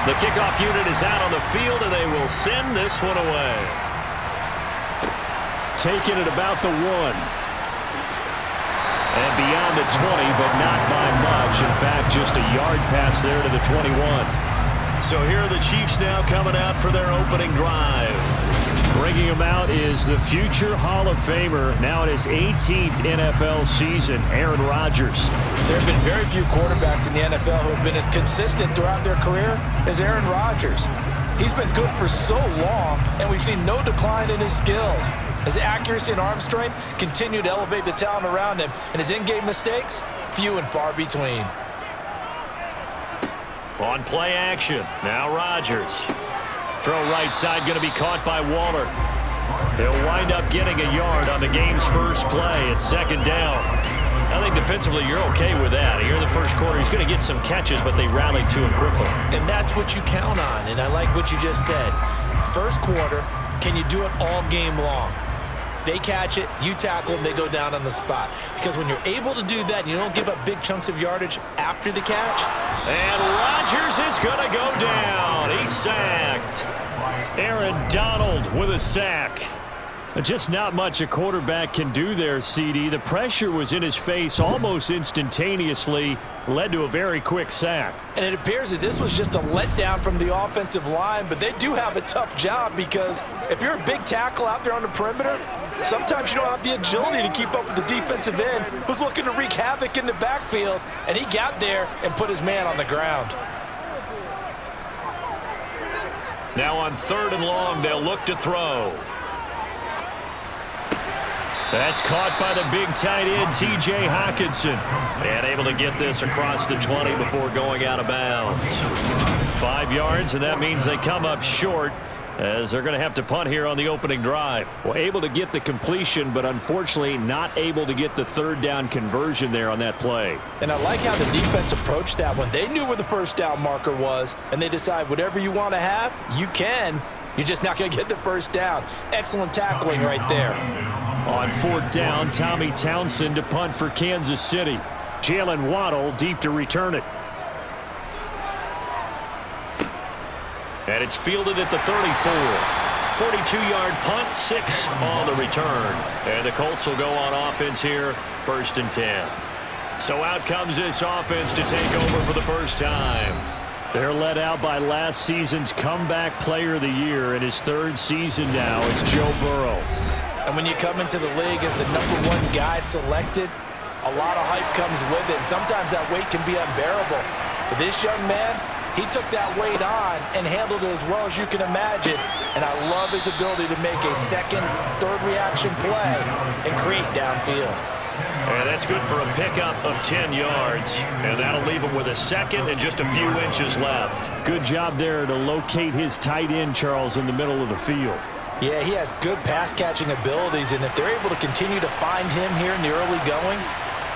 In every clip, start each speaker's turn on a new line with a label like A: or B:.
A: The kickoff unit is out on the field, and they will send this one away. Taking it about the 1. And beyond the 20, but not by much. In fact, just a yard pass there to the 21. So here are the Chiefs now coming out for their opening drive. Bringing him out is the future Hall of Famer, now in his 18th NFL season, Aaron Rodgers.
B: There have been very few quarterbacks in the NFL who have been as consistent throughout their career as Aaron Rodgers. He's been good for so long, and we've seen no decline in his skills. His accuracy and arm strength continue to elevate the talent around him, and his in-game mistakes, few and far between.
A: On play action, now Rodgers. Throw right side going to be caught by Waller. He'll wind up getting a yard on the game's first play at second down. I think defensively you're okay with that. Here in the first quarter, he's going to get some catches, but they rallied to him quickly.
B: And that's what you count on, and I like what you just said. First quarter, can you do it all game long? They catch it, you tackle them, they go down on the spot. Because when you're able to do that, you don't give up big chunks of yardage after the catch.
A: And Rodgers is going to go down. He's sacked. Aaron Donald with a sack. Just not much a quarterback can do there, CD. The pressure was in his face almost instantaneously, led to a very quick sack.
B: And it appears that this was just a letdown from the offensive line, but they do have a tough job because if you're a big tackle out there on the perimeter, sometimes you don't have the agility to keep up with the defensive end who's looking to wreak havoc in the backfield, and he got there and put his man on the ground.
A: Now on 3rd and long, they'll look to throw. That's caught by the big tight end, T.J. Hockenson. And able to get this across the 20 before going out of bounds. 5 yards, and that means they come up short as they're going to have to punt here on the opening drive. Well, able to get the completion, but unfortunately not able to get the 3rd down conversion there on that play.
B: And I like how the defense approached that one. They knew where the 1st down marker was, and they decide whatever you want to have, you can. You're just not going to get the 1st down. Excellent tackling right there.
A: On 4th down, Tommy Townsend to punt for Kansas City. Jalen Waddle deep to return it. And it's fielded at the 34. 42-yard punt, 6 on the return. And the Colts will go on offense here, 1st and 10. So out comes this offense to take over for the first time. They're led out by last season's comeback player of the year. In his 3rd season now, it's Joe Burrow.
B: And when you come into the league as the #1 guy selected, a lot of hype comes with it. And sometimes that weight can be unbearable. But this young man, he took that weight on and handled it as well as you can imagine. And I love his ability to make a 2nd, 3rd reaction play and create downfield.
A: And that's good for a pickup of 10 yards. And that'll leave him with a 2nd and just a few inches left. Good job there to locate his tight end, Charles, in the middle of the field.
B: Yeah, he has good pass-catching abilities, and if they're able to continue to find him here in the early going,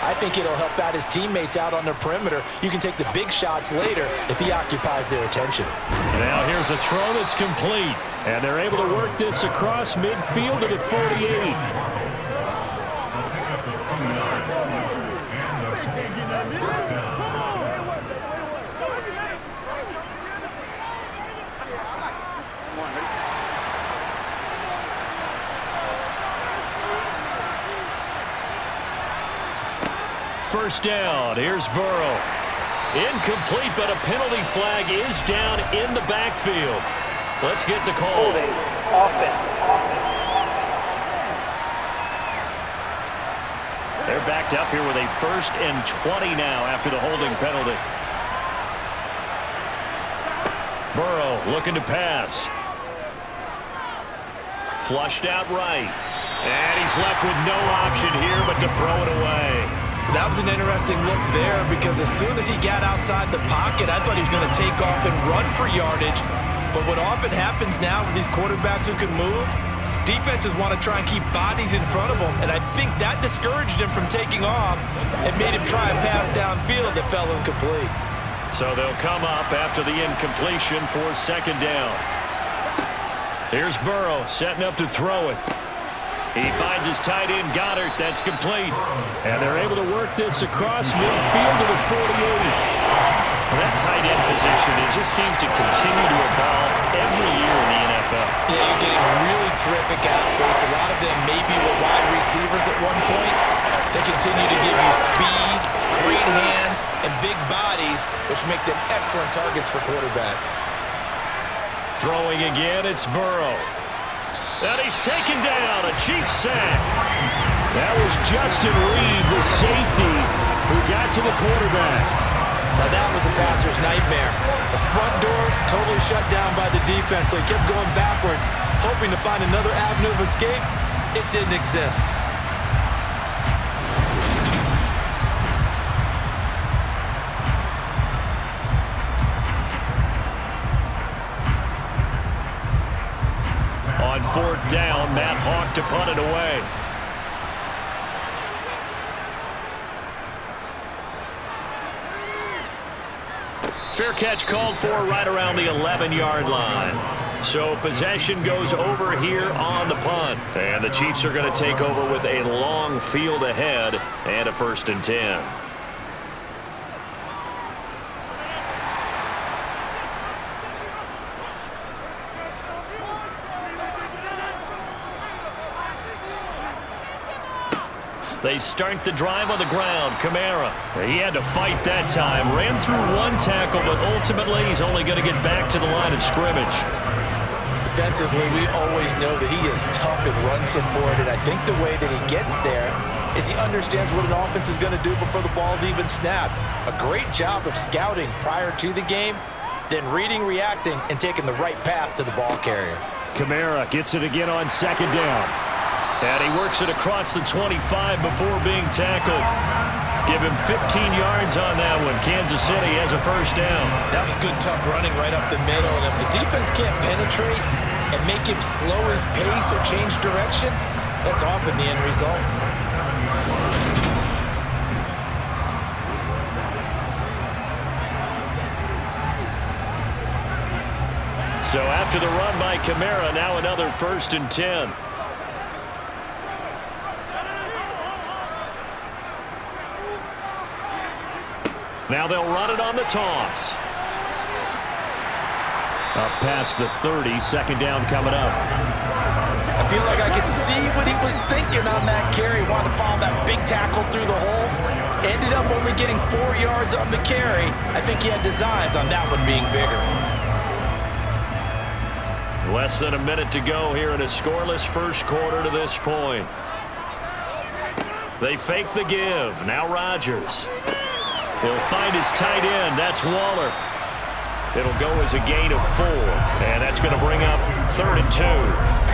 B: I think it'll help out his teammates out on the perimeter. You can take the big shots later if he occupies their attention.
A: Now here's a throw that's complete, and they're able to work this across midfield to the 48. First down, here's Burrow. Incomplete, but a penalty flag is down in the backfield. Let's get the call.
C: Holding, offense.
A: They're backed up here with a 1st and 20 now after the holding penalty. Burrow looking to pass. Flushed out right. And he's left with no option here but to throw it away.
B: That was an interesting look there because as soon as he got outside the pocket, I thought he was going to take off and run for yardage. But what often happens now with these quarterbacks who can move, defenses want to try and keep bodies in front of them, and I think that discouraged him from taking off and made him try and pass downfield that fell incomplete.
A: So they'll come up after the incompletion for 2nd down. Here's Burrow setting up to throw it. He finds his tight end, Goddard. That's complete. And they're able to work this across midfield to the 48. That tight end position, it just seems to continue to evolve every year in the NFL.
B: Yeah, you're getting really terrific athletes. A lot of them maybe were wide receivers at one point. They continue to give you speed, great hands, and big bodies, which make them excellent targets for quarterbacks.
A: Throwing again, it's Burrow. And he's taken down, a Chiefs sack. That was Justin Reed, the safety, who got to the quarterback.
B: Now that was a passer's nightmare. The front door totally shut down by the defense, so he kept going backwards, hoping to find another avenue of escape. It didn't exist.
A: On fourth down, Matt Hawk to punt it away. Fair catch called for right around the 11-yard line. So possession goes over here on the punt. And the Chiefs are going to take over with a long field ahead and a 1st and 10. They start the drive on the ground. Kamara, he had to fight that time. Ran through one tackle, but ultimately he's only going to get back to the line of scrimmage.
B: Defensively, we always know that he is tough in run support, and I think the way that he gets there is he understands what an offense is going to do before the ball's even snapped. A great job of scouting prior to the game, then reading, reacting, and taking the right path to the ball carrier.
A: Kamara gets it again on 2nd down. And he works it across the 25 before being tackled. Give him 15 yards on that one. Kansas City has a 1st down.
B: That was good, tough running right up the middle. And if the defense can't penetrate and make him slow his pace or change direction, that's often the end result.
A: So after the run by Kamara, now another 1st and 10. Now they'll run it on the toss. Up past the 30, 2nd down coming up.
B: I feel like I could see what he was thinking on that carry. Wanted to follow that big tackle through the hole. Ended up only getting 4 yards on the carry. I think he had designs on that one being bigger.
A: Less than a minute to go here in a scoreless 1st quarter to this point. They fake the give. Now Rodgers. He'll find his tight end. That's Waller. It'll go as a gain of 4. And that's going to bring up 3rd and 2.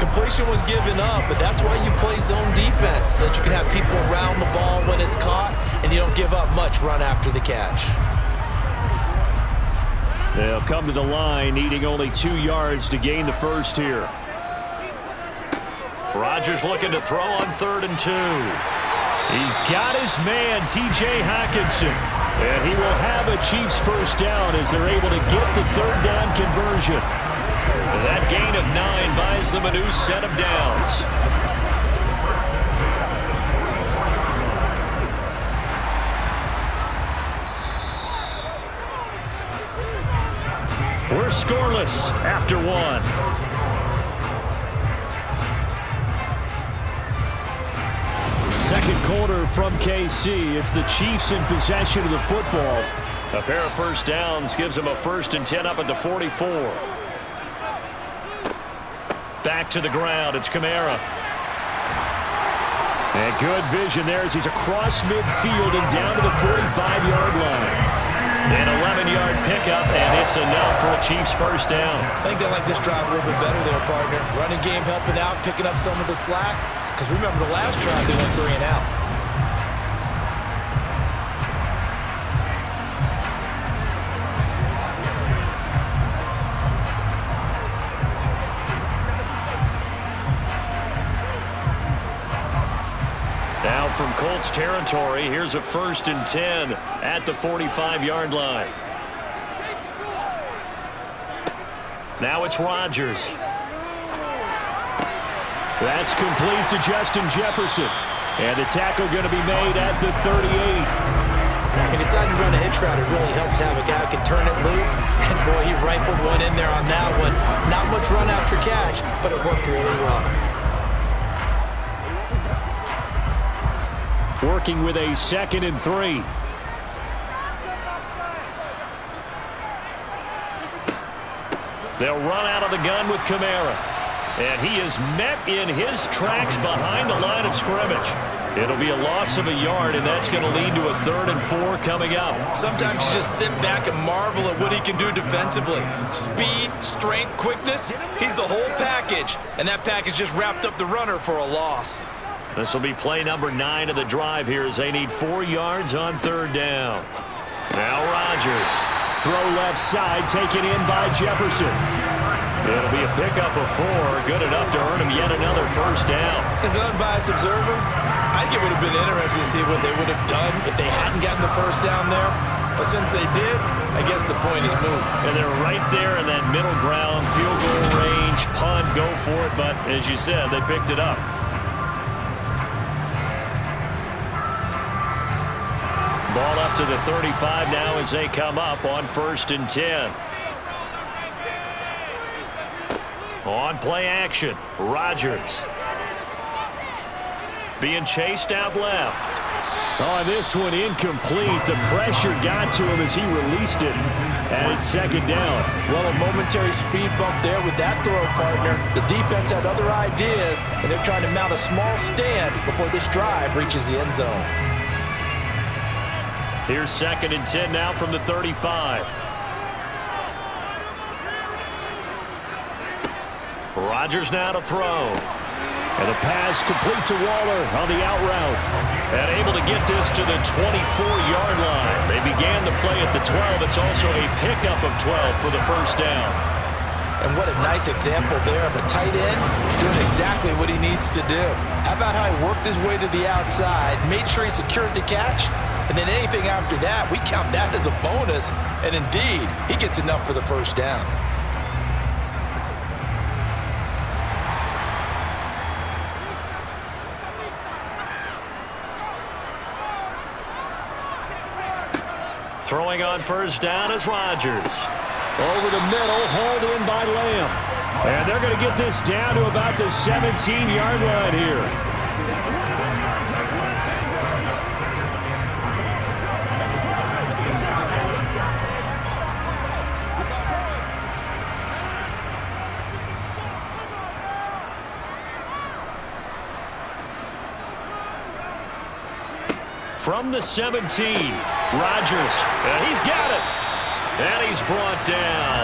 B: Completion was given up, but that's why you play zone defense, so that you can have people around the ball when it's caught, and you don't give up much run after the catch.
A: They'll come to the line, needing only 2 yards to gain the 1st here. Rodgers looking to throw on 3rd and 2. He's got his man, T.J. Hockenson. And he will have a Chiefs 1st down as they're able to get the 3rd down conversion. That gain of 9 buys them a new set of downs. We're scoreless after 1. Second quarter from KC. It's the Chiefs in possession of the football. A pair of 1st downs gives them a 1st and 10 up at the 44. Back to the ground. It's Kamara. And good vision there as he's across midfield and down to the 45-yard line. An 11-yard pickup, and it's enough for a Chiefs 1st down.
B: I think they like this drive a little bit better there, partner. Running game helping out, picking up some of the slack. Because remember, the last drive, they went 3 and out.
A: Now from Colts territory, here's a 1st and 10 at the 45-yard line. Now it's Rodgers. That's complete to Justin Jefferson. And the tackle going to be made at the 38.
B: He decided to run a hitch route. It really helps to have a guy who can turn it loose. And, boy, he rifled one in there on that one. Not much run after catch, but it worked really well.
A: Working with a 2nd and 3. They'll run out of the gun with Kamara. And he is met in his tracks behind the line of scrimmage. It'll be a loss of a yard, and that's going to lead to a 3rd and 4 coming up.
B: Sometimes you just sit back and marvel at what he can do defensively. Speed, strength, quickness, he's the whole package. And that package just wrapped up the runner for a loss.
A: This will be play number 9 of the drive here as they need 4 yards on 3rd down. Now Rodgers. Throw left side, taken in by Jefferson. It'll be a pickup of 4, good enough to earn him yet another 1st down.
B: As an unbiased observer, I think it would have been interesting to see what they would have done if they hadn't gotten the 1st down there. But since they did, I guess the point is moot.
A: And they're right there in that middle ground, field goal range, punt, go for it. But as you said, they picked it up. Ball up to the 35 now as they come up on 1st and 10. On play action, Rodgers. Being chased out left. Oh, this one incomplete. The pressure got to him as he released it. And it's 2nd down.
B: Well, a momentary speed bump there with that throw partner. The defense had other ideas, and they're trying to mount a small stand before this drive reaches the end zone.
A: Here's 2nd and 10 now from the 35. Rodgers now to throw. And the pass complete to Waller on the out route. And able to get this to the 24-yard line. They began the play at the 12. It's also a pickup of 12 for the 1st down.
B: And what a nice example there of a tight end doing exactly what he needs to do. How about how he worked his way to the outside, made sure he secured the catch, and then anything after that, we count that as a bonus. And indeed, he gets enough for the 1st down.
A: Throwing on 1st down is Rodgers. Over the middle, hauled in by Lamb. And they're going to get this down to about the 17-yard line here. From the 17, Rodgers, and he's got it. And he's brought down.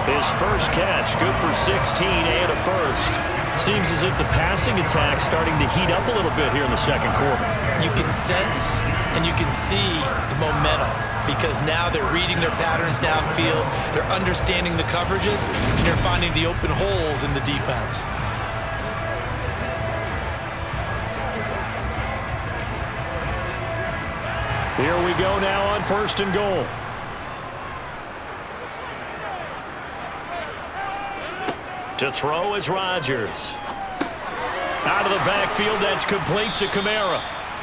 A: His 1st catch, good for 16 and a 1st. Seems as if the passing attack's starting to heat up a little bit here in the 2nd quarter.
B: You can sense and you can see the momentum because now they're reading their patterns downfield, they're understanding the coverages, and they're finding the open holes in the defense.
A: Here we go now on 1st and goal. To throw is Rodgers. Out of the backfield, that's complete to Kamara.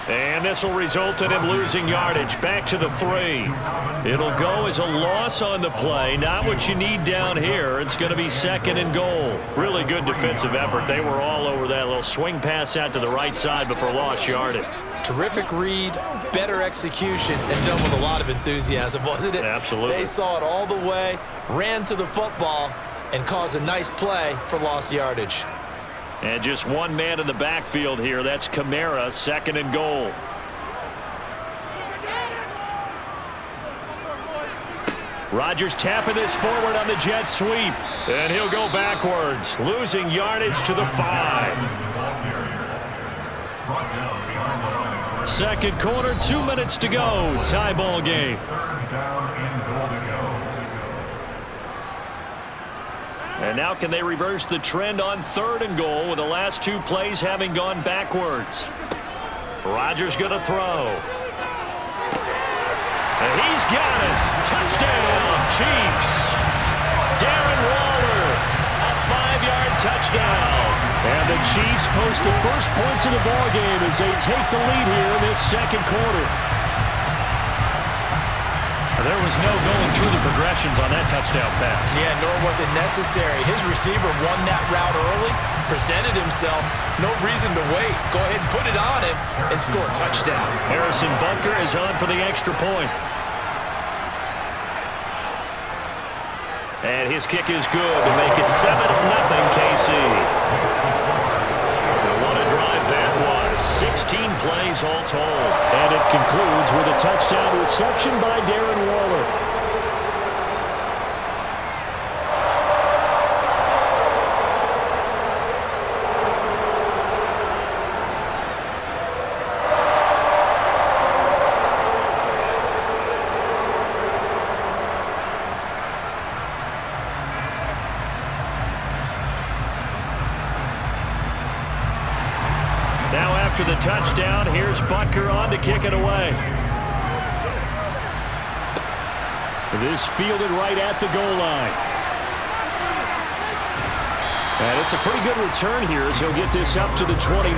A: And this will result in him losing yardage. Back to the 3. It'll go as a loss on the play. Not what you need down here. It's going to be 2nd and goal. Really good defensive effort. They were all over that little swing pass out to the right side before lost yardage.
B: Terrific read, better execution, and done with a lot of enthusiasm, wasn't it?
A: Absolutely.
B: They saw it all the way, ran to the football, and caused a nice play for lost yardage.
A: And just one man in the backfield here. That's Kamara, 2nd and goal. Rodgers tapping this forward on the jet sweep. And he'll go backwards, losing yardage to the 5. 2nd quarter, 2 minutes to go. Tie ball game. And now can they reverse the trend on 3rd and goal with the last 2 plays having gone backwards? Rodgers going to throw. And he's got it. Touchdown, Chiefs. Darren Waller, a 5-yard touchdown. And the Chiefs post the first points of the ballgame as they take the lead here in this second quarter. There was no going through the progressions on that touchdown pass.
B: Yeah, nor was it necessary. His receiver won that route early, presented himself. No reason to wait. Go ahead and put it on him and score a touchdown.
A: Harrison Butker is on for the extra point. And his kick is good to make it 7-0 KC. And what a drive that was. 16 plays all told. And it concludes with a touchdown reception by Darren Waller. Now after the touchdown, here's Butker on to kick it away. This fielded right at the goal line. And it's a pretty good return here as he'll get this up to the 29.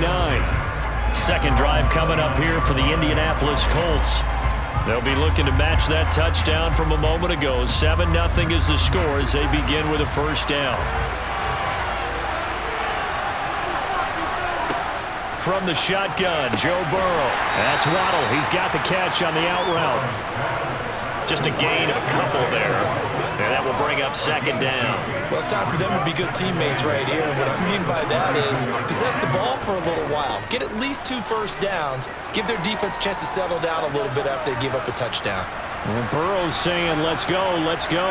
A: Second drive coming up here for the Indianapolis Colts. They'll be looking to match that touchdown from a moment ago. 7-0 is the score as they begin with a first down. From the shotgun, Joe Burrow. That's Waddle. He's got the catch on the out route. Just a gain of a couple there. And that will bring up second down.
B: Well, it's time for them to be good teammates right here. And what I mean by that is possess the ball for a little while. Get at least 2 first downs. Give their defense a chance to settle down a little bit after they give up a touchdown.
A: Well, Burrow's saying, let's go, let's go.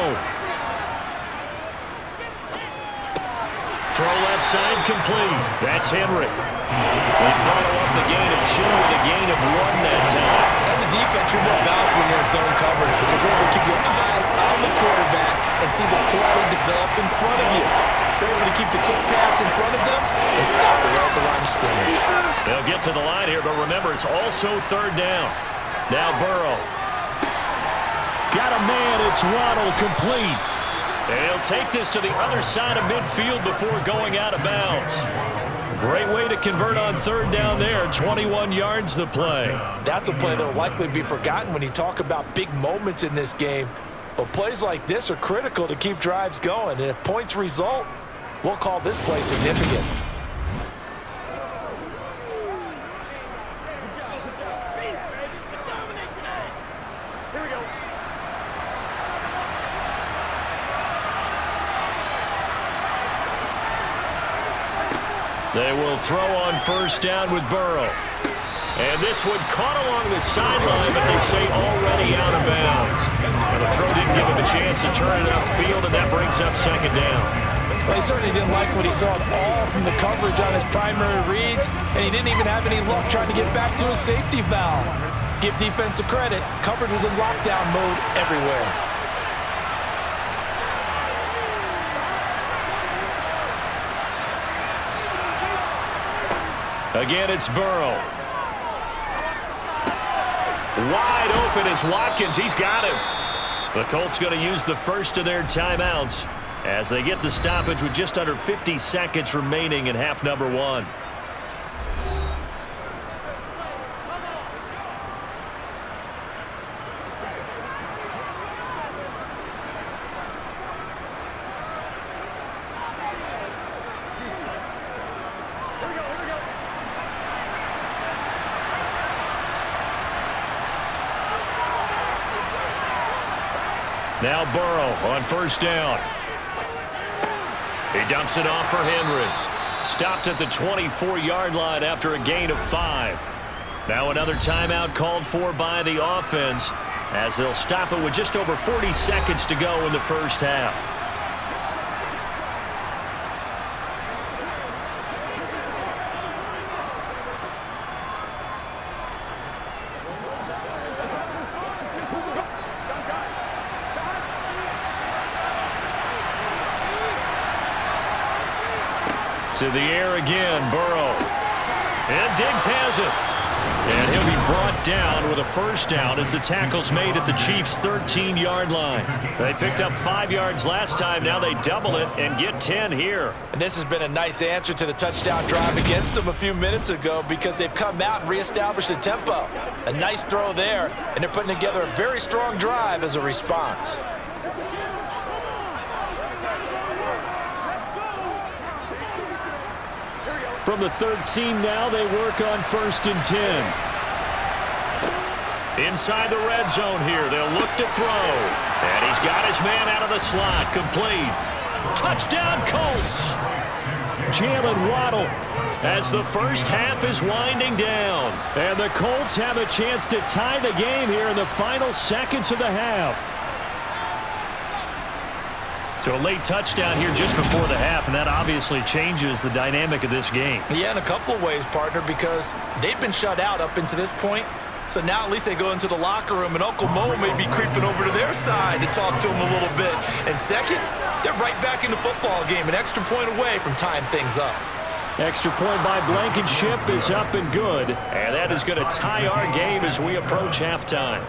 A: Throw left side complete. That's Henry. They follow up the gain of 2 with a gain of 1 that time.
B: As a defense, you're more balanced when you're in zone coverage because you're able to keep your eyes on the quarterback and see the play develop in front of you. You're able to keep the quick pass in front of them and stop it right at the line of scrimmage.
A: They'll get to the line here, but remember, it's also third down. Now Burrow. Got a man. It's Waddle complete. And he'll take this to the other side of midfield before going out of bounds. Great way to convert on third down there. 21 yards the play.
B: That's a play that will likely be forgotten when you talk about big moments in this game. But plays like this are critical to keep drives going. And if points result, we'll call this play significant.
A: They will throw on first down with Burrow. And this one caught along the sideline, but they say already out of bounds. And the throw didn't give him a chance to turn it upfield, and that brings up second down.
B: Well, he certainly didn't like what he saw at all from the coverage on his primary reads, and he didn't even have any luck trying to get back to his safety valve. Give defense a credit. Coverage was in lockdown mode everywhere.
A: Again, it's Burrow. Wide open is Watkins. He's got him. The Colts going to use the first of their timeouts as they get the stoppage with just under 50 seconds remaining in half number 1. Now Burrow on first down. He dumps it off for Henry. Stopped at the 24-yard line after a gain of 5. Now another timeout called for by the offense as they'll stop it with just over 40 seconds to go in the first half. To the air again, Burrow. And Diggs has it. And he'll be brought down with a first down as the tackle's made at the Chiefs' 13-yard line. They picked up 5 yards last time. Now they double it and get 10 here.
B: And this has been a nice answer to the touchdown drive against them a few minutes ago because they've come out and reestablished the tempo. A nice throw there, and they're putting together a very strong drive as a response.
A: From the 13 now, they work on 1st and 10. Inside the red zone here, they'll look to throw. And he's got his man out of the slot, complete. Touchdown, Colts! Jalen Waddle as the first half is winding down. And the Colts have a chance to tie the game here in the final seconds of the half. So a late touchdown here just before the half, and that obviously changes the dynamic of this game.
B: Yeah, in a couple of ways, partner, because they've been shut out up until this point. So now at least they go into the locker room, and Uncle Mo may be creeping over to their side to talk to him a little bit. And second, they're right back in the football game, an extra point away from tying things up.
A: Extra point by Blankenship is up and good, and that is going to tie our game as we approach halftime.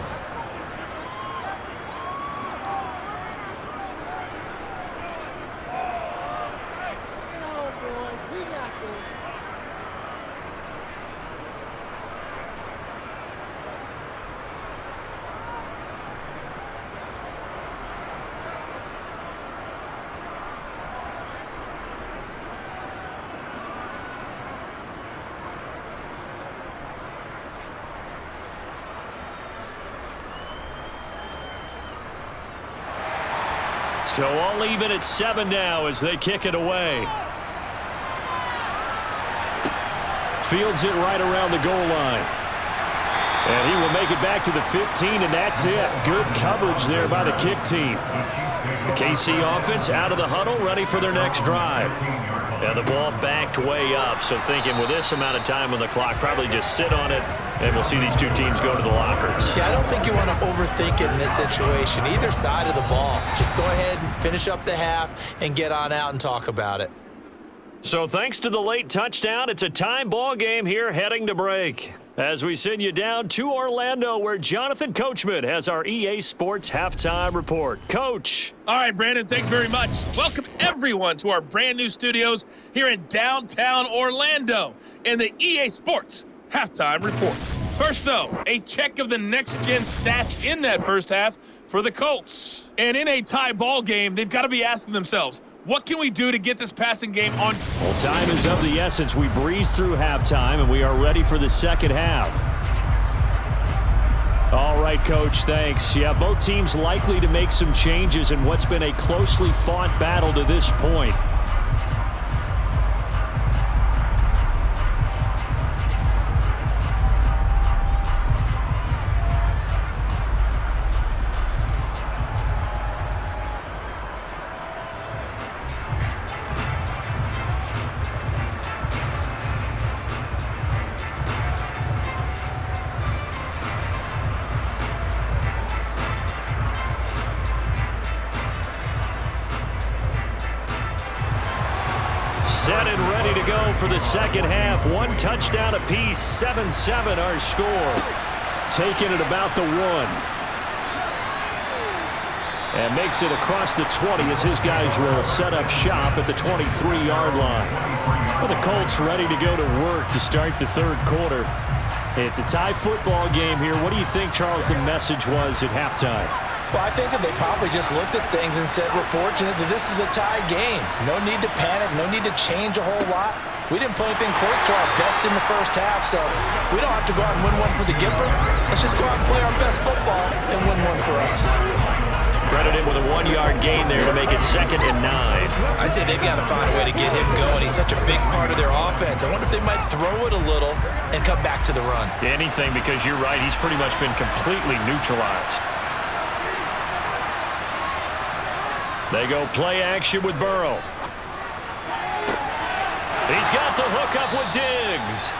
A: So all even at 7 now as they kick it away. Fields it right around the goal line. And he will make it back to the 15, and that's it. Good coverage there by the kick team. The KC offense out of the huddle, ready for their next drive. And the ball backed way up, so thinking with this amount of time on the clock, probably just sit on it, and we'll see these two teams go to the lockers.
B: Yeah, I don't think you want to overthink it in this situation. Either side of the ball. Just go ahead and finish up the half and get on out and talk about it.
A: So thanks to the late touchdown, it's a time ball game here heading to break. As we send you down to Orlando, where Jonathan Coachman has our EA Sports Halftime Report. Coach.
C: All right, Brandon, thanks very much. Welcome, everyone, to our brand-new studios here in downtown Orlando in the EA Sports Halftime Report. First, though, a check of the next-gen stats in that first half for the Colts. And in a tie ball game, they've got to be asking themselves, what can we do to get this passing game on?
A: Well, time is of the essence. We breeze through halftime, and we are ready for the second half. All right, Coach, thanks. Yeah, both teams likely to make some changes in what's been a closely fought battle to this point. Set and ready to go for the second half. One touchdown apiece, 7-7 our score. Taking it about the 1. And makes it across the 20 as his guys will set up shop at the 23-yard line. Well, the Colts ready to go to work to start the third quarter. It's a tie football game here. What do you think, Charles, the message was at halftime?
B: Well, I think that they probably just looked at things and said, we're fortunate that this is a tie game. No need to panic, no need to change a whole lot. We didn't play anything close to our best in the first half, so we don't have to go out and win one for the Gipper. Let's just go out and play our best football and win one for us.
A: Credited with a 1-yard gain there to make it 2nd and 9.
B: I'd say they've got to find a way to get him going. He's such a big part of their offense. I wonder if they might throw it a little and come back to the run.
A: Anything, because you're right, he's pretty much been completely neutralized. They go play action with Burrow. He's got the hook up with Diggs.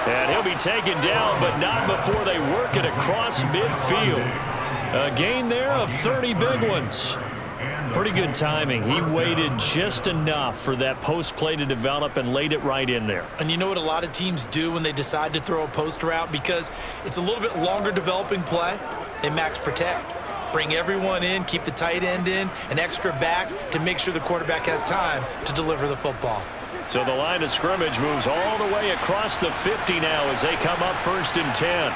A: And he'll be taken down, but not before they work it across midfield. A gain there of 30 big ones. Pretty good timing. He waited just enough for that post play to develop and laid it right in there.
B: And you know what a lot of teams do when they decide to throw a post route? Because it's a little bit longer developing play, they max protect. Bring everyone in, keep the tight end in, an extra back to make sure the quarterback has time to deliver the football.
A: So the line of scrimmage moves all the way across the 50 now as they come up 1st and 10.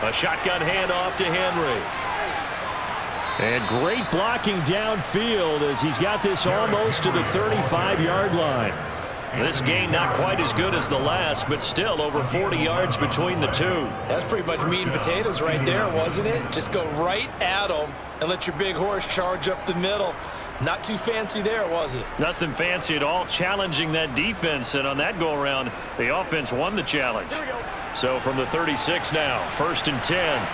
A: A shotgun handoff to Henry. And great blocking downfield as he's got this almost to the 35-yard line. This gain not quite as good as the last, but still over 40 yards between the two.
B: That's pretty much meat and potatoes right there, wasn't it? Just go right at them and let your big horse charge up the middle. Not too fancy there, was it?
A: Nothing fancy at all, challenging that defense, and on that go-around, the offense won the challenge. So from the 36 now, 1st and 10.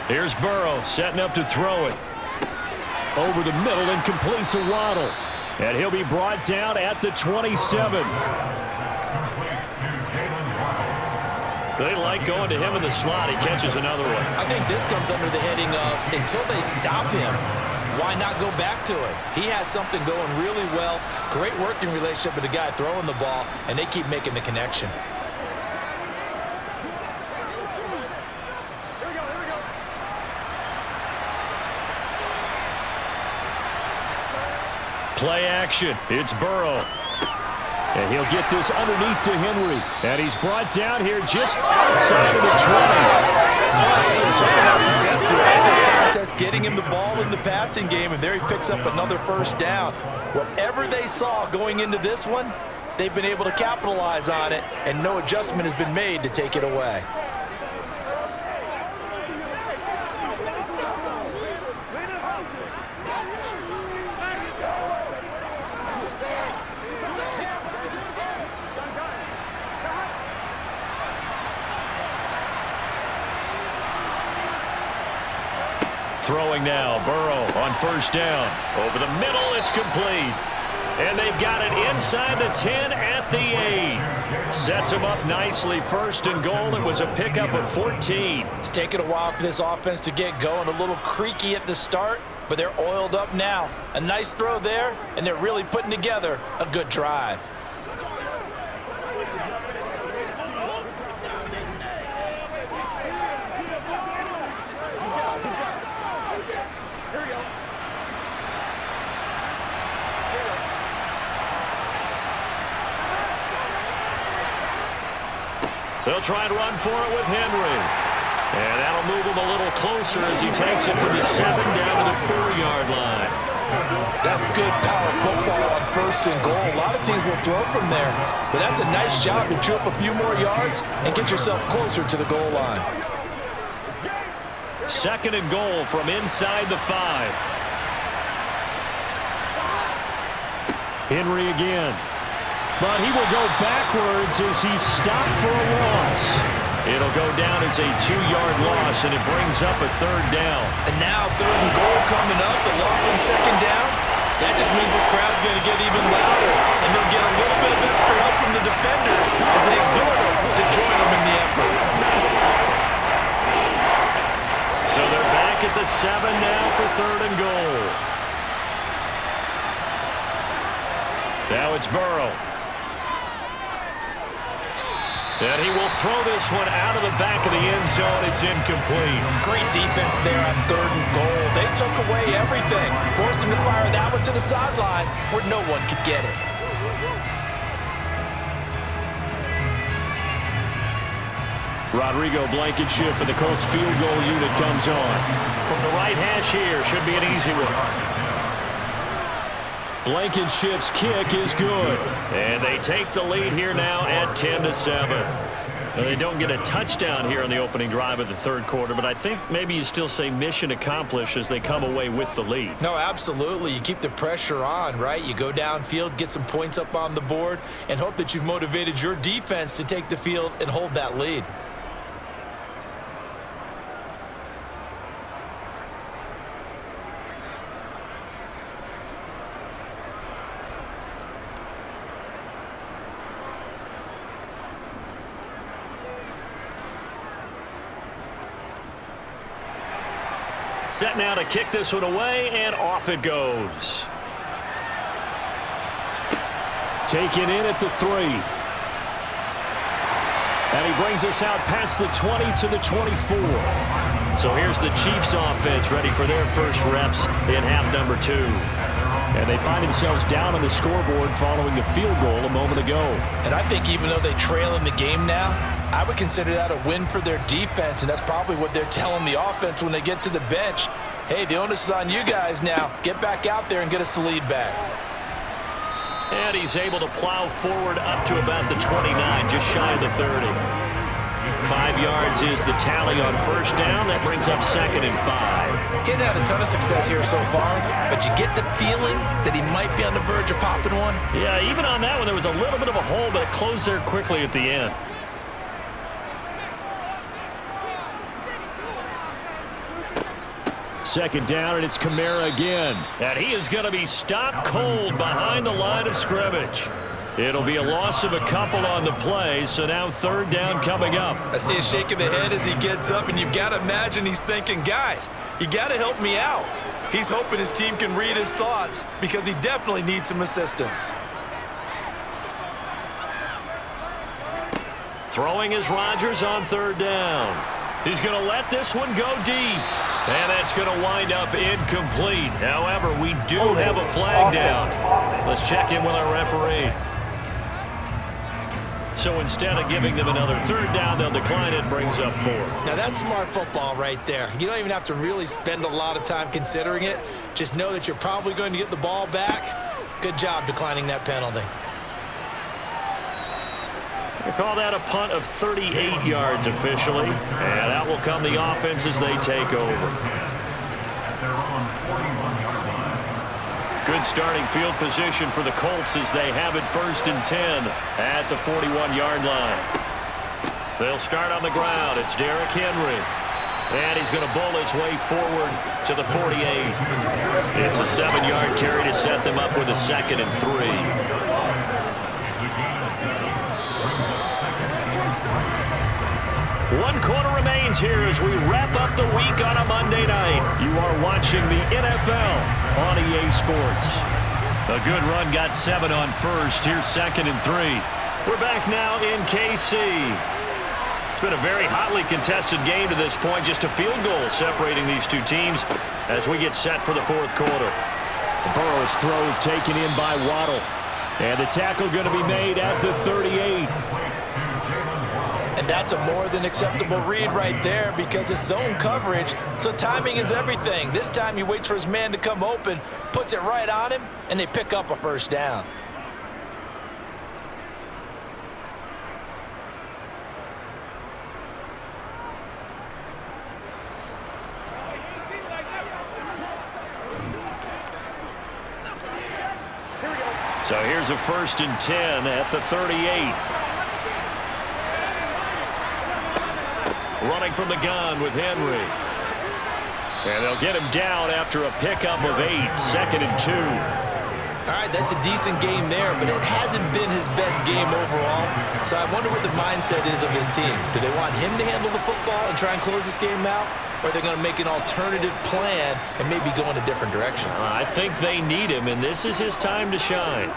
A: Here's Burrow setting up to throw it. Over the middle and complete to Waddle. And he'll be brought down at the 27. They like going to him in the slot. He catches another one.
B: I think this comes under the heading of until they stop him, why not go back to it? He has something going really well. Great working relationship with the guy throwing the ball, and they keep making the connection.
A: Play action. It's Burrow. And he'll get this underneath to Henry. And he's brought down here just outside of the 20.
B: He's had success throughout this contest, getting him the ball in the passing game, and there he picks up another 1st down. Whatever they saw going into this one, they've been able to capitalize on it, and no adjustment has been made to take it away.
A: Throwing now, Burrow on 1st down. Over the middle, it's complete. And they've got it inside the 10 at the 8. Sets them up nicely, 1st and goal. It was a pickup of 14.
B: It's taken a while for this offense to get going. A little creaky at the start, but they're oiled up now. A nice throw there, and they're really putting together a good drive.
A: They'll try and run for it with Henry. And that'll move him a little closer as he takes it from the 7 down to the 4-yard line.
B: That's good power football on 1st and goal. A lot of teams will throw from there, but that's a nice job to chew up a few more yards and get yourself closer to the goal line.
A: 2nd and goal from inside the 5. Henry again. But he will go backwards as he's stopped for a loss. It'll go down as a 2-yard loss, and it brings up a 3rd down.
B: And now 3rd and goal coming up, the loss on 2nd down. That just means this crowd's going to get even louder, and they'll get a little bit of extra help from the defenders as they exhort them to join them in the effort.
A: So they're back at the 7 now for 3rd and goal. Now it's Burrow. And he will throw this one out of the back of the end zone. It's incomplete.
B: Great defense there on 3rd and goal. They took away everything. Forced him to fire that one to the sideline where no one could get it.
A: Rodrigo Blankenship and the Colts field goal unit comes on. From the right hash here, should be an easy one. Blankenship's kick is good. And they take the lead here now at 10-7. Now, they don't get a touchdown here on the opening drive of the 3rd quarter, but I think maybe you still say mission accomplished as they come away with the lead.
B: No, absolutely. You keep the pressure on, right? You go downfield, get some points up on the board, and hope that you've motivated your defense to take the field and hold that lead.
A: Set now to kick this one away, and off it goes. Taken in at the 3. And he brings us out past the 20 to the 24. So here's the Chiefs offense ready for their first reps in half number 2. And they find themselves down on the scoreboard following the field goal a moment ago.
B: And I think even though they trail in the game now, I would consider that a win for their defense, and that's probably what they're telling the offense when they get to the bench. Hey, the onus is on you guys now. Get back out there and get us the lead back.
A: And he's able to plow forward up to about the 29, just shy of the 30. 5 yards is the tally on first down. That brings up 2nd and 5.
B: Getting had a ton of success here so far, but you get the feeling that he might be on the verge of popping one.
A: Yeah, even on that one, there was a little bit of a hole, but it closed there quickly at the end. Second down, and it's Kamara again. And he is going to be stopped cold behind the line of scrimmage. It'll be a loss of a couple on the play, so now 3rd down coming up.
B: I see a shake of the head as he gets up, and you've got to imagine he's thinking, guys, you got to help me out. He's hoping his team can read his thoughts because he definitely needs some assistance.
A: Throwing is Rodgers on 3rd down. He's going to let this one go deep. And that's going to wind up incomplete. However, we do have a flag down. Let's check in with our referee. So instead of giving them another 3rd down, they'll decline it. Brings up 4.
B: Now that's smart football right there. You don't even have to really spend a lot of time considering it. Just know that you're probably going to get the ball back. Good job declining that penalty.
A: They call that a punt of 38 yards officially. And out will come the offense as they take over. Good starting field position for the Colts as they have it 1st and 10 at the 41-yard line. They'll start on the ground. It's Derrick Henry. And he's going to bowl his way forward to the 48. It's a 7-yard carry to set them up with a 2nd and 3. 1 quarter remains here as we wrap up the week on a Monday night. You are watching the NFL on EA Sports. A good run got 7 on first. Here's 2nd and 3. We're back now in KC. It's been a very hotly contested game to this point. Just a field goal separating these two teams as we get set for the 4th quarter. Burrow's throw is taken in by Waddle. And the tackle going to be made at the 38.
B: And that's a more than acceptable read right there because it's zone coverage, so timing is everything. This time he waits for his man to come open, puts it right on him, and they pick up a 1st down.
A: So here's a 1st and 10 at the 38. Running from the gun with Henry. And they'll get him down after a pickup of 8. 2nd and 2.
B: All right, that's a decent game there, but it hasn't been his best game overall. So I wonder what the mindset is of his team. Do they want him to handle the football and try and close this game out? Or are they going to make an alternative plan and maybe go in a different direction?
A: I think they need him, and this is his time to shine.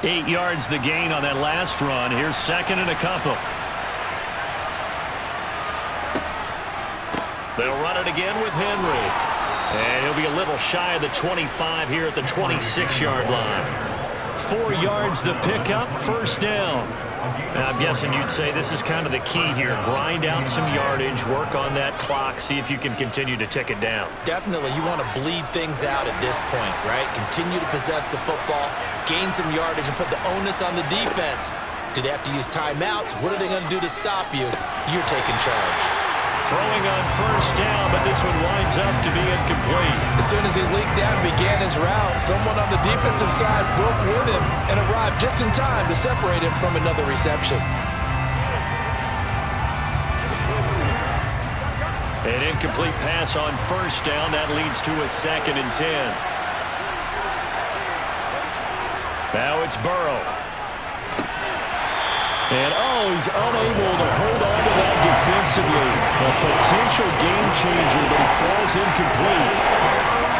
A: 8 yards the gain on that last run. Here's 2nd and a couple. They'll run it again with Henry. And he'll be a little shy of the 25 here at the 26-yard line. 4 yards the pickup, 1st down. Now, I'm guessing you'd say this is kind of the key here. Grind out some yardage, work on that clock, see if you can continue to tick it down.
B: Definitely, you want to bleed things out at this point, right? Continue to possess the football, gain some yardage, and put the onus on the defense. Do they have to use timeouts? What are they going to do to stop you? You're taking charge.
A: Throwing on 1st down, but this one winds up to be incomplete.
B: As soon as he leaked out and began his route, someone on the defensive side broke with him and arrived just in time to separate him from another reception.
A: An incomplete pass on 1st down. That leads to a 2nd and 10. Now it's Burrow. And, he's unable to hold on to that defensively. A potential game changer, but it falls incomplete.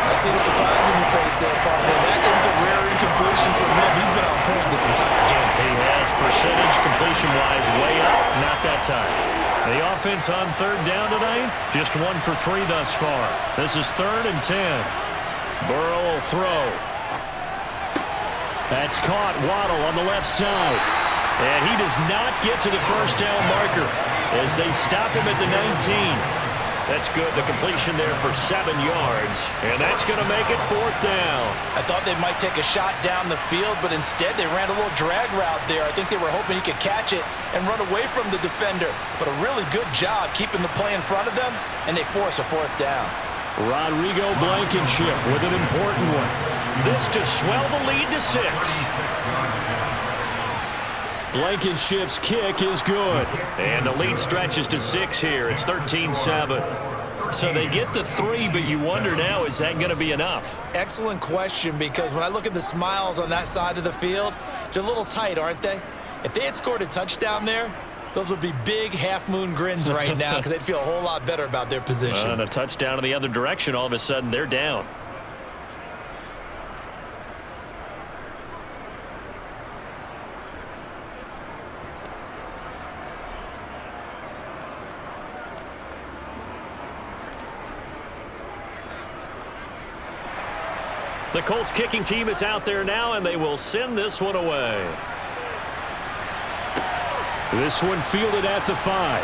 B: I see the surprise in your face there, partner. That is a rare incompletion from him. He's been on point this entire game.
A: He has percentage completion-wise way up, not that time. The offense on third down tonight, just 1 for 3 thus far. This is 3rd and 10. Burrow will throw. That's caught. Waddle on the left side. And he does not get to the first down marker as they stop him at the 19. That's good. The completion there for 7 yards. And that's going to make it 4th down.
B: I thought they might take a shot down the field, but instead they ran a little drag route there. I think they were hoping he could catch it and run away from the defender. But a really good job keeping the play in front of them, and they force a 4th down.
A: Rodrigo Blankenship with an important one. This to swell the lead to 6. Blankenship's kick is good. And the lead stretches to 6 here. It's 13-7. So they get the 3, but you wonder now, is that going to be enough?
B: Excellent question, because when I look at the smiles on that side of the field, they're a little tight, aren't they? If they had scored a touchdown there, those would be big half-moon grins right now because they'd feel a whole lot better about their position.
A: And a touchdown in the other direction, all of a sudden they're down. The Colts kicking team is out there now, and they will send this one away. This one fielded at the 5.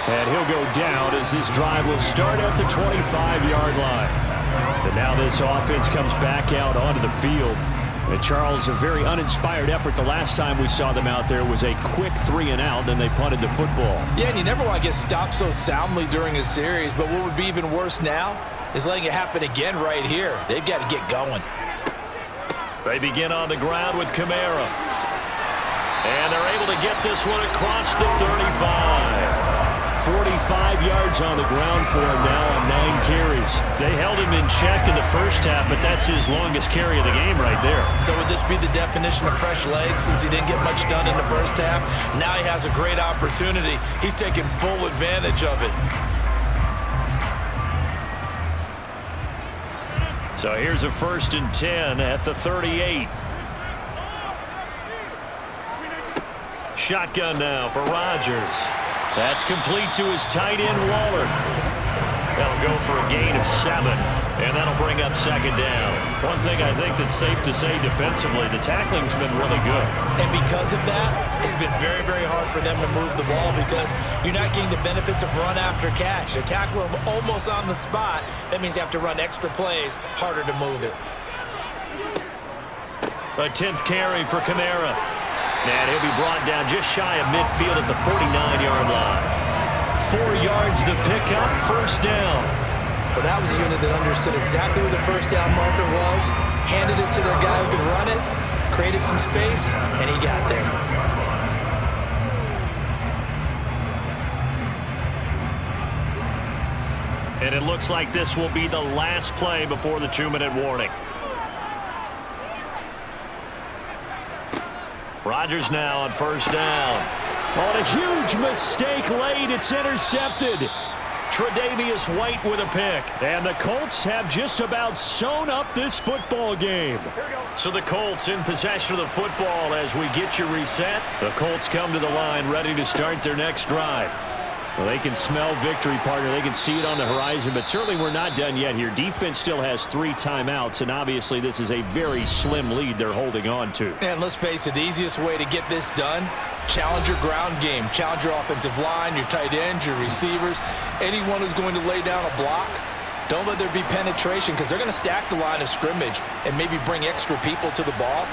A: And he'll go down as this drive will start at the 25-yard line. And now this offense comes back out onto the field. And Charles, a very uninspired effort. The last time we saw them out there was a quick 3-and-out, then they punted the football.
B: Yeah, and you never want to get stopped so soundly during a series, but what would be even worse now is letting it happen again right here. They've got to get going.
A: They begin on the ground with Kamara. And they're able to get this one across the 35. 45 yards on the ground for him now on 9 carries. They held him in check in the first half, but that's his longest carry of the game right there.
B: So would this be the definition of fresh legs since he didn't get much done in the first half? Now he has a great opportunity. He's taking full advantage of it.
A: So here's a 1st and 10 at the 38. Shotgun now for Rodgers. That's complete to his tight end, Waller. That'll go for a gain of 7, and that'll bring up 2nd down. One thing I think that's safe to say defensively, the tackling's been really good.
B: And because of that, it's been very, very hard for them to move the ball because you're not getting the benefits of run after catch. They tackle them almost on the spot. That means you have to run extra plays, harder to move it.
A: A 10th carry for Kamara. And he'll be brought down just shy of midfield at the 49-yard line. 4 yards the pickup, 1st down.
B: Well, that was a unit that understood exactly where the first down marker was, handed it to their guy who could run it, created some space, and he got there.
A: And it looks like this will be the last play before the 2-minute warning. Rodgers now on 1st down. On a huge mistake late, it's intercepted. Tre'Davious White with a pick. And the Colts have just about sewn up this football game. So the Colts in possession of the football as we get you reset. The Colts come to the line ready to start their next drive. Well, they can smell victory, partner. They can see it on the horizon, but certainly we're not done yet here. Defense still has 3 timeouts, and obviously this is a very slim lead they're holding on to.
B: And let's face it, the easiest way to get this done, challenge your ground game. Challenge your offensive line, your tight ends, your receivers, anyone who's going to lay down a block. Don't let there be penetration because they're going to stack the line of scrimmage and maybe bring extra people to the ball.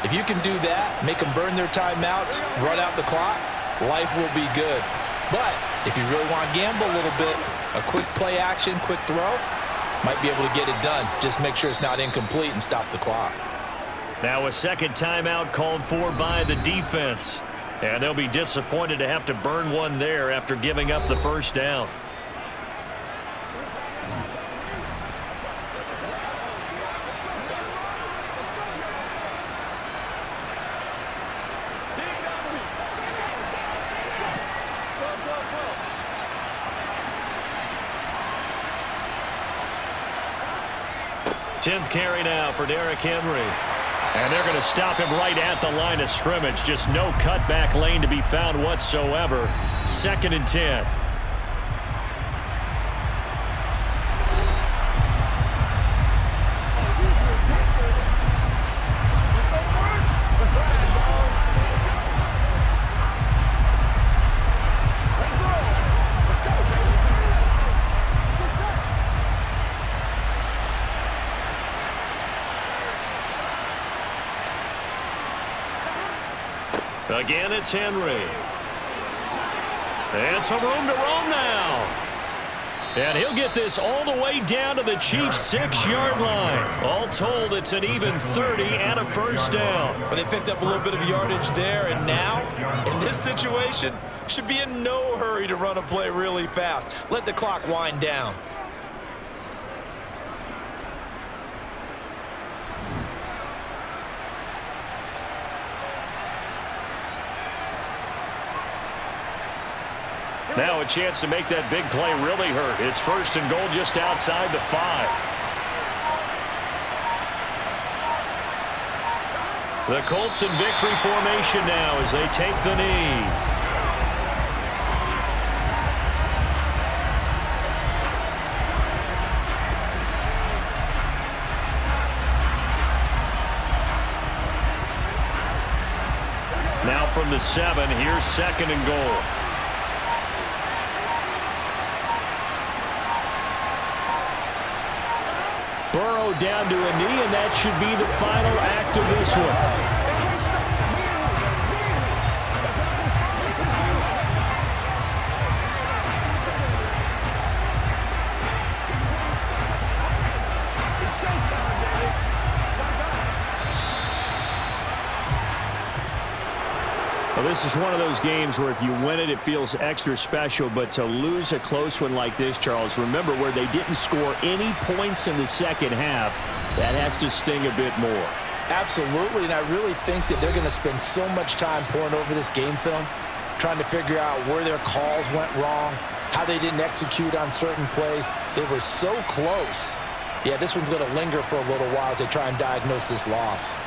B: If you can do that, make them burn their timeouts, run out the clock, life will be good. But if you really want to gamble a little bit, a quick play action, quick throw, might be able to get it done. Just make sure it's not incomplete and stop the clock.
A: Now a second timeout called for by the defense. And they'll be disappointed to have to burn one there after giving up the first down. 10th carry now for Derrick Henry. And they're going to stop him right at the line of scrimmage. Just no cutback lane to be found whatsoever. 2nd and 10. Again, it's Henry. And some room to roam now. And he'll get this all the way down to the Chiefs' 6-yard line. All told, it's an even 30 and a first down.
B: But they picked up a little bit of yardage there, and now, in this situation, should be in no hurry to run a play really fast. Let the clock wind down.
A: Now a chance to make that big play really hurt. It's 1st and goal just outside the 5. The Colts in victory formation now as they take the knee. Now from the 7, here's 2nd and goal. Burrow down to a knee, and that should be the final act of this one. Well, this is one of those games where if you win it, it feels extra special. But to lose a close one like this, Charles, remember where they didn't score any points in the second half, that has to sting a bit more.
B: Absolutely, and I really think that they're going to spend so much time pouring over this game film, trying to figure out where their calls went wrong, how they didn't execute on certain plays. They were so close. Yeah, this one's going to linger for a little while as they try and diagnose this loss.